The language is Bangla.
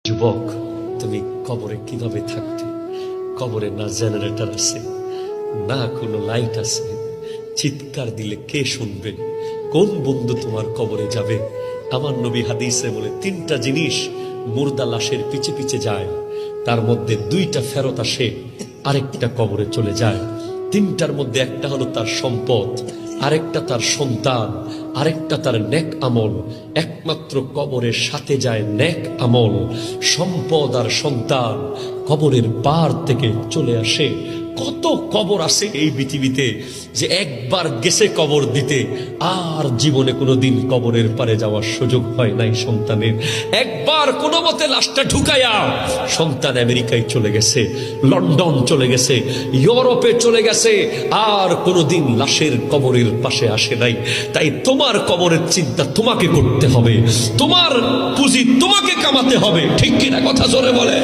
যুবক, তুমি কবরে কিভাবে থাকতে? কবরে না জেনারেটর আছে, না কোনো লাইট আছে, চিৎকার দিলে কে শুনবে? কোন বন্ধু তোমার কবরে যাবে? আমার নবী হাদিসে বলে 3টা জিনিস মুর্দা লাশের পিছে পিছে যায়, তার মধ্যে 2টা ফেরত আসে, আরেকটা কবরে চলে যায়। 3টার মধ্যে একটা হলো তার সম্পদ, আরেকটা তার সন্তান, আরেকটা তার নেক আমল। একমাত্র কবরের সাথে যায় নেক আমল। সম্পদ আর সন্তান কবরের পার থেকে চলে আসে। কত কবর আছে এই পৃথিবীতে যে একবার গেছে কবর দিতে, আর জীবনে কোনোদিন কবরের পারে যাওয়ার সুযোগ হয় নাই সন্তানের। একবার কোনো মতে লাশটা ঢুকায়া সন্তান আমেরিকায় চলে গেছে, লন্ডন চলে গেছে, ইউরোপে চলে গেছে, আর কোনোদিন লাশের কবরের পাশে আসে নাই। তাই তোমার কবরের চিন্তা তোমাকে করতে হবে, তোমার পুঁজি তোমাকে কামাতে হবে, ঠিক কিনা? কথা জোরে বলে।